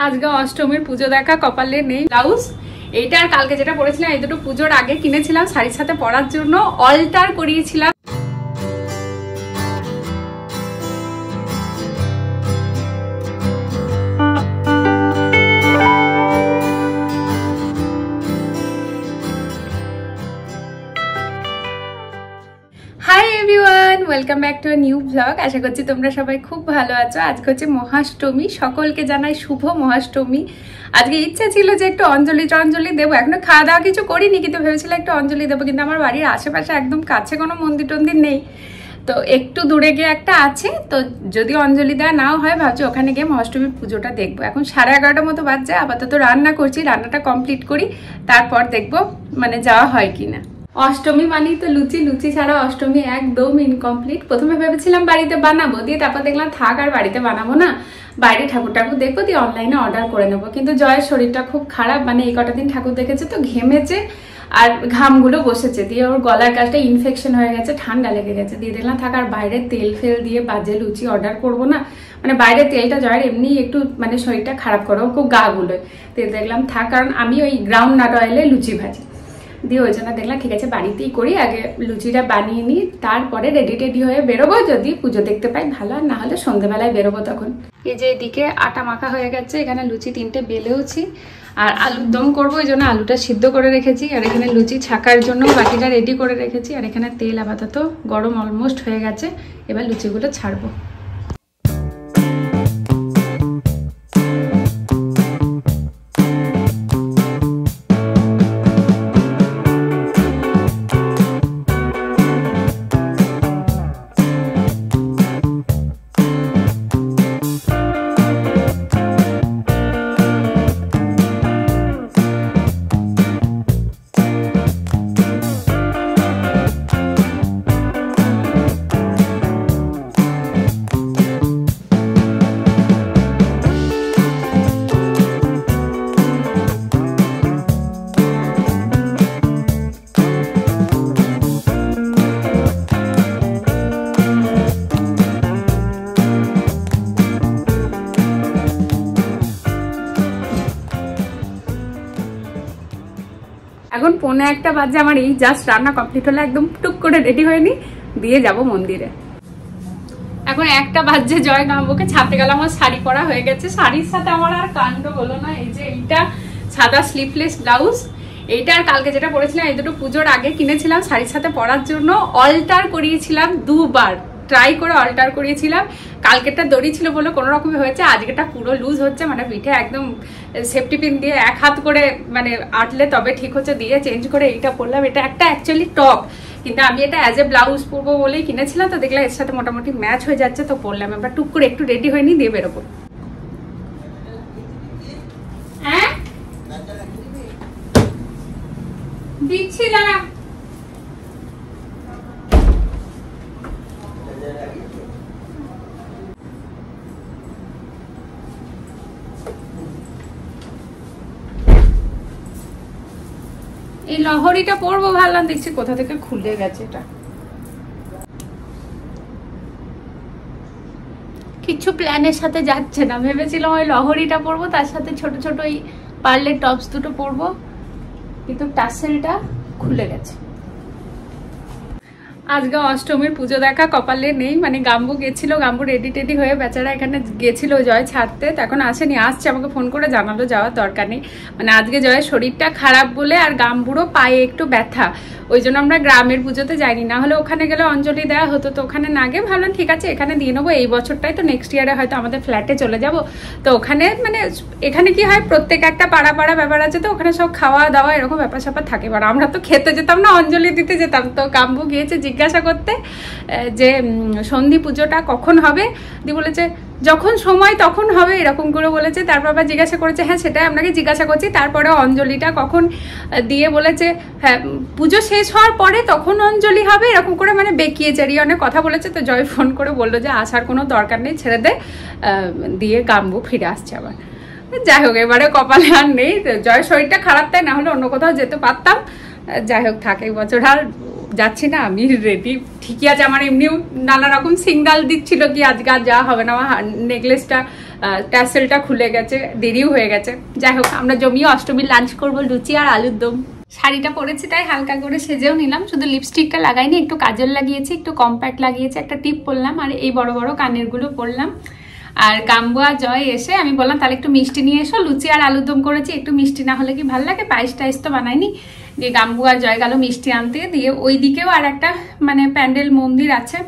আজকে অষ্টমীর পুজো দেখা কপালে নেই। ব্লাউজ এইটা আর কালকে যেটা পরেছিলাম এই দুটো পুজোর আগে কিনেছিলাম শাড়ির সাথে পরার জন্য, অল্টার করিয়েছিলাম। Hi everyone, welcome back to a new blog. আশা করছি তোমরা সবাই খুব ভালো আছো। আজকে হচ্ছে মহাষ্টমী, সকলকে জানাই শুভ মহাষ্টমী। আজকে ইচ্ছা ছিল যে একটু অঞ্জলি দেবো, এখনো খাওয়া দাওয়া কিছু করিনি, কিন্তু ভেবেছিলাম একটু অঞ্জলি দেবো, কিন্তু আমার বাড়ির আশেপাশে একদম কাছে কোনো মন্দির টন্দির নেই, তো একটু দূরে গিয়ে একটা আছে, তো যদি অঞ্জলি দেওয়া নাও হয় ভাবছি ওখানে গিয়ে মহাষ্টমীর পুজোটা দেখবো। এখন 11:30 মতো বাজছে, আপাতত রান্না করছি, রান্নাটা কমপ্লিট করি, তারপর দেখবো মানে যাওয়া হয় কিনা। অষ্টমী মানেই তো লুচি, লুচি ছাড়া অষ্টমী একদম ইনকমপ্লিট। প্রথমে ভেবেছিলাম বাড়িতে বানাবো, দিয়ে তারপর দেখলাম থাক আর বাড়িতে বানাবো না, বাইরে ঠাকুর দেখবো, দিয়ে অনলাইনে অর্ডার করে নেবো। কিন্তু জয়ের শরীরটা খুব খারাপ, মানে এই কটা দিন ঠাকুর দেখেছে তো ঘেমেছে আর ঘামগুলো বসেছে, দিয়ে ওর গলার কাছটা ইনফেকশন হয়ে গেছে, ঠান্ডা লেগে গেছে, দিয়ে দেখলাম থাক আর বাইরে তেল ফেল দিয়ে বাজে লুচি অর্ডার করবো না, মানে বাইরে তেলটা জয়ের এমনি একটু মানে শরীরটা খারাপ করে, ও খুব গা গুলোয়, দিয়ে দেখলাম থাক, কারণ আমি ওই গ্রাউন্ড নাট অয়েলে লুচি ভাজি, দিয়ে ওই জন্য দেখলাম ঠিক আছে বাড়িতেই করি, আগে লুচিটা বানিয়ে নিই, তারপরে রেডি হয়ে বেরোবো, যদি পুজো দেখতে পাই ভালো, আর না হলে সন্ধ্যেবেলায় বেরোবো তখন। এই যে এদিকে আটা মাখা হয়ে গেছে, এখানে লুচি 3টে বেলেওছি, আর আলুর দম করবো, ওই জন্য আলুটা সিদ্ধ করে রেখেছি, আর এখানে লুচি ছাকার জন্য বাটিটা রেডি করে রেখেছি, আর এখানে তেল আপাতত গরম অলমোস্ট হয়ে গেছে, এবার লুচিগুলো ছাড়বো। এখন 1:45 বাজে, আমার এই জাস্ট রান্না কমপ্লিট হলো, একদম টুক করে রেডি হয়নি, দিয়ে যাব মন্দিরে। এখন 1টা বাজে, জয় গাম্বুকে ছাড়তে গেলাম, আমার শাড়ি পরা হয়ে গেছে, শাড়ির সাথে আমার আর কাণ্ড হলো না। এই যে এইটা সাদা স্লিভলেস ব্লাউজ, এইটা আর কালকে যেটা পরেছিলাম এই দুটো পুজোর আগে কিনেছিলাম শাড়ির সাথে পরার জন্য, অল্টার করিয়েছিলাম 2 বার, ট্রাই করে অল্টার করিয়েছিলাম। কালকেরটা দড়ি ছিল বলে কোনো রকমে হয়েছে, আজকেটা পুরো লুজ হচ্ছে, মানে পিঠে একদম সেফটি পিন দিয়ে 1 হাত করে মানে আটলে তবে ঠিক হচ্ছে, দিয়ে চেঞ্জ করে এইটা পরলাম। এটা একটা অ্যাকচুয়ালি টপ, কিন্তু আমি এটা অ্যাজ এ ব্লাউজ পরবো বলেই কিনেছিলাম, তো দেখলাম এর সাথে মোটামুটি ম্যাচ হয়ে যাচ্ছে, তো পরলাম। এবার টুক করে একটু রেডি হয়নি, দিয়ে বেরোবো। হ্যাঁ দিচ্ছি দাঁড়া। এই লহরিটা পরবো ভাবলাম, দেখছি কোথা থেকে খুলে গেছে, এটা কিছু প্ল্যানের সাথে যাচ্ছে না। ভেবেছিলাম ওই লহরিটা পরবো, তার সাথে ছোট ছোট ওই পার্লের টপস দুটো পরবো, কিন্তু টাসেলটা খুলে গেছে। আজকে অষ্টমীর পুজো দেখা কপালে নেই, মানে গাম্বু গেছিল, গাম্বু রেডি হয়ে বেচারা এখানে গেছিল জয় ছাড়তে, এখন আসেনি, আসছে, আমাকে ফোন করে জানালো যাওয়ার দরকার নেই, মানে আজকে জয়ের শরীরটা খারাপ বলে আর গাম্বুরও পায়ে একটু ব্যথা, ওই জন্য আমরা গ্রামের পুজোতে যাইনি, না হলে ওখানে গেলে অঞ্জলি দেওয়া হতো, তো ওখানে না গিয়ে ভাবলাম ঠিক আছে এখানে দিয়ে নেবো, এই বছরটাই তো, নেক্সট ইয়ারে হয়তো আমাদের ফ্ল্যাটে চলে যাব, তো ওখানে মানে এখানে কি হয় প্রত্যেক একটা পাড়া ব্যাপার আছে, তো ওখানে সব খাওয়া দাওয়া এরকম ব্যাপার স্যাপার থাকে, এবার আমরা তো খেতে যেতাম না, অঞ্জলি দিতে যেতাম। তো গাম্বু গিয়েছে জিজ্ঞাসা করতে যে সন্ধি পুজোটা কখন হবে, দিয়ে বলেছে যখন সময় তখন হবে, এরকম করে বলেছে। তারপর আবার জিজ্ঞাসা করেছে, হ্যাঁ সেটাই আপনাকে জিজ্ঞাসা করছি, তারপরে অঞ্জলিটা কখন দিয়ে বলেছে হ্যাঁ পুজো শেষ হওয়ার পরে তখন অঞ্জলি হবে, এরকম করে মানে বেঁকিয়ে চারিয়ে অনেক কথা বলেছে। তো জয় ফোন করে বললো যে আসার কোনো দরকার নেই, ছেড়ে দে, দিয়ে গাম্বু ফিরে আসছে আবার। যাই হোক এবারে কপালে আর নেই, জয়ের শরীরটা খারাপ, তাই না হলে অন্য কোথাও যেতে পারতাম। যাই হোক থাক, এই বছর আর যাচ্ছি না, আমি রেডি ঠিকই আছে। আমার এমনিও নানা রকম সিগনাল দিচ্ছিল কি আজকে আর যাওয়া হবে না, আমার নেকলেসটা ট্যাসেলটা খুলে গেছে, দেরিও হয়ে গেছে। যাই হোক, আমরা জমিয়ে অষ্টমীর লাঞ্চ করবো, লুচি আর আলুর দম। শাড়িটা পরেছি তাই হালকা করে সেজেও নিলাম, শুধু লিপস্টিকটা লাগাইনি, একটু কাজল লাগিয়েছি, একটু কম্প্যাক্ট লাগিয়েছি, একটা টিপ পরলাম, আর এই বড় বড় কানের গুলো পরলাম। আর গাম্বু আর জয় এসে আমি বললাম তাহলে একটু মিষ্টি নিয়ে এসো, লুচি আর আলুর দম করেছি, একটু মিষ্টি না হলে কি ভালো লাগে, পায়েস টাইস তো বানাইনি। দিয়ে গাম্বু আর জয় গেল মিষ্টি আনতে, দিয়ে ওই দিকেও আর একটা মানে প্যান্ডেল মন্দির আছে,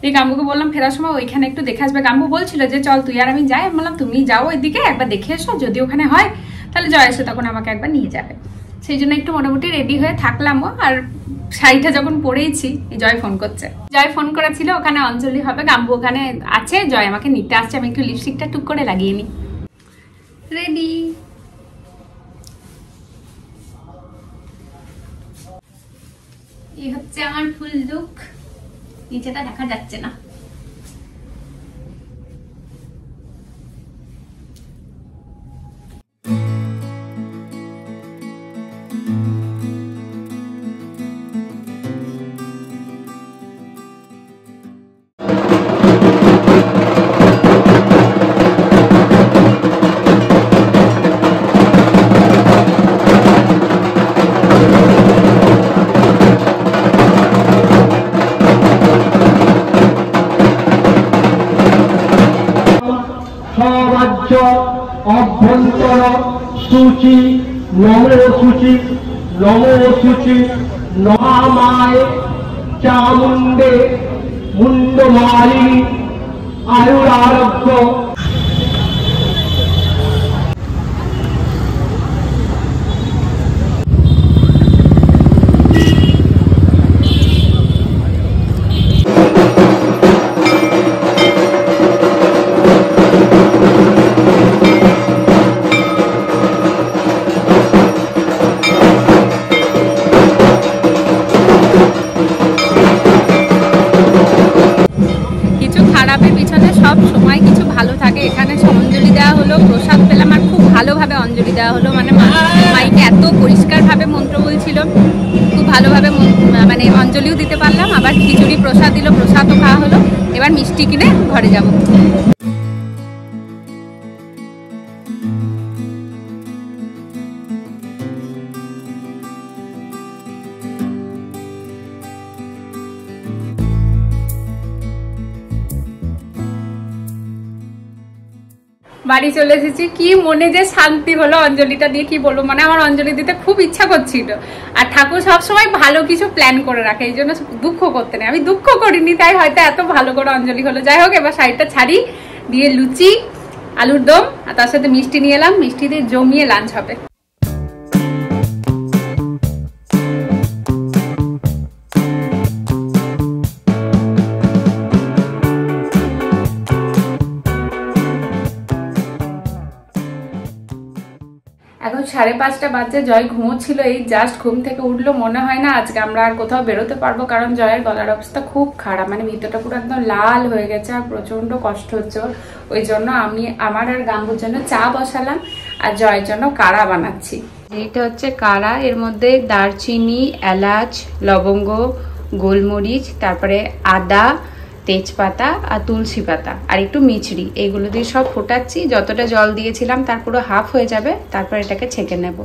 দিয়ে গাম্বুকে বললাম ফেরার সময় ওইখানে একটু দেখে আসবে। গাম্বু বলছিল যে চল তুই আর আমি যাই, আমি বললাম তুমি যাও ওইদিকে একবার দেখে এসো, যদি ওখানে হয় তাহলে জয় এসে তখন আমাকে একবার নিয়ে যাবে। সেই জন্য একটু মোটামুটি রেডি হয়ে থাকলামও। আর শাড়িটা যখন পরেইছি, জয় ফোন করছে, জয় ফোন করেছিল ওখানে অঞ্জলি হবে, গাম্বু ওখানে আছে, জয় আমাকে নিতে আসছে, আমি একটু লিপস্টিকটা টুক করে লাগিয়ে নিই। রেডি। এই হচ্ছে আমার ফুল লুক, নিচেটা দেখা যাচ্ছে না। অভ্যন্তর সূচি নমো সূচি নমো সূচি নমায় চামুণ্ডে মুন্ডমালিনী আয়ুরারোগ্য। এখানে অঞ্জলি দেওয়া হলো, প্রসাদ পেলাম, আর খুব ভালোভাবে অঞ্জলি দেওয়া হলো, মানে মাইকে এত পরিষ্কারভাবে মন্ত্র বলছিল, খুব ভালোভাবে মানে অঞ্জলিও দিতে পারলাম। আবার খিচুড়ি প্রসাদ দিল, প্রসাদও খাওয়া হলো। এবার মিষ্টি কিনে ঘরে যাব। বাড়ি চলে এসেছি, কি মনে যে শান্তি হলো অঞ্জলিটা দিয়ে, কি বলবো, মানে আমার অঞ্জলি দিতে খুব ইচ্ছা করছিল। আর ঠাকুর সবসময় ভালো কিছু প্ল্যান করে রাখে, এই জন্য দুঃখ করতে নেই, আমি দুঃখ করিনি, তাই হয়তো এত ভালো করে অঞ্জলি হলো। যাই হোক, এবার শাড়িটা ছাড়ি, দিয়ে লুচি আলুর দম আর তার সাথে মিষ্টি নিয়ে এলাম, মিষ্টি দিয়ে জমিয়ে লাঞ্চ হবে। এখন 5:30 বাজে, জয় ঘুমোচ্ছিল, এই জাস্ট ঘুম থেকে উঠলো। মনে হয় না আজকে আমরা আর কোথাও বেরোতে পারবো, কারণ জয়ের গলার অবস্থা খুব খারাপ, মানে ভিতরটা পুরো একদম লাল হয়ে গেছে আর প্রচন্ড কষ্ট হচ্ছে। ওই জন্য আমি আমার আর গাম্বুর জন্য চা বসালাম আর জয়ের জন্য কাড়া বানাচ্ছি। এইটা হচ্ছে কাড়া, এর মধ্যে দারচিনি, এলাচ, লবঙ্গ, গোলমরিচ, তারপরে আদা, তেজপাতা আর তুলসী পাতা আর একটু মিছরি, এইগুলো দিয়ে সব ফোটাচ্ছি। যতটা জল দিয়েছিলাম তার পুরো হাফ হয়ে যাবে, তারপর এটাকে ছেঁকে নেব।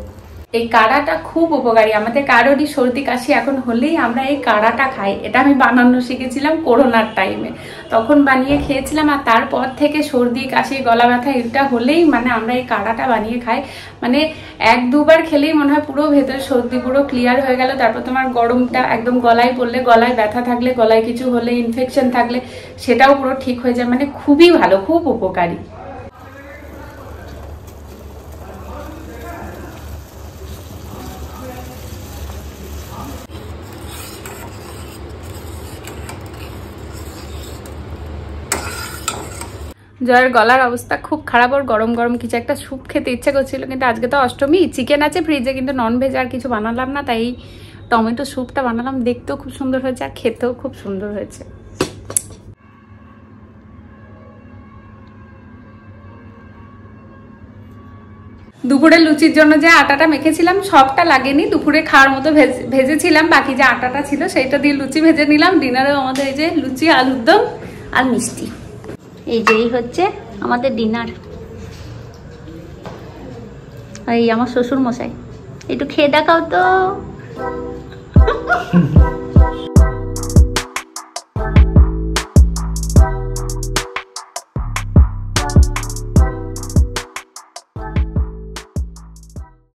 এই কাড়াটা খুব উপকারী, আমাদের কারোরই সর্দি কাশি এখন হলেই আমরা এই কাড়াটা খাই। এটা আমি বানানো শিখেছিলাম করোনার টাইমে, তখন বানিয়ে খেয়েছিলাম। আর তারপর থেকে সর্দি কাশি গলা ব্যথা এটা হলেই মানে আমরা এই কাড়াটা বানিয়ে খাই। মানে 1-2 বার খেলেই মনে হয় পুরো ভেতরে সর্দি পুরো ক্লিয়ার হয়ে গেল। তারপর তোমার গরমটা একদম গলায় পড়লে, গলায় ব্যথা থাকলে, গলায় কিছু হলে, ইনফেকশন থাকলে সেটাও পুরো ঠিক হয়ে যায়। মানে খুবই ভালো, খুব উপকারী। জয়ের গলার অবস্থা খুব খারাপ, ওর গরম গরম কিছু একটা স্যুপ খেতে ইচ্ছা করছিল, কিন্তু আজকে তো অষ্টমী, চিকেন আছে ফ্রিজে, কিন্তু ননভেজ আর কিছু বানালাম না, তাই টমেটো স্যুপটা বানালাম। দেখতেও খুব সুন্দর হয়েছে আর খেতেও খুব সুন্দর হয়েছে। দুপুরে লুচির জন্য যে আটাটা মেখেছিলাম সবটা লাগেনি, দুপুরে খাওয়ার মতো ভেজেছিলাম, বাকি যে আটাটা ছিল সেইটা দিয়ে লুচি ভেজে নিলাম। ডিনারেও আমাদের এই যে লুচি, আলুর দম আর মিষ্টি, এই হচ্ছে আমাদের ডিনার। এই আমার শ্বশুর মশাই, একটু খেয়ে দেখাও তো।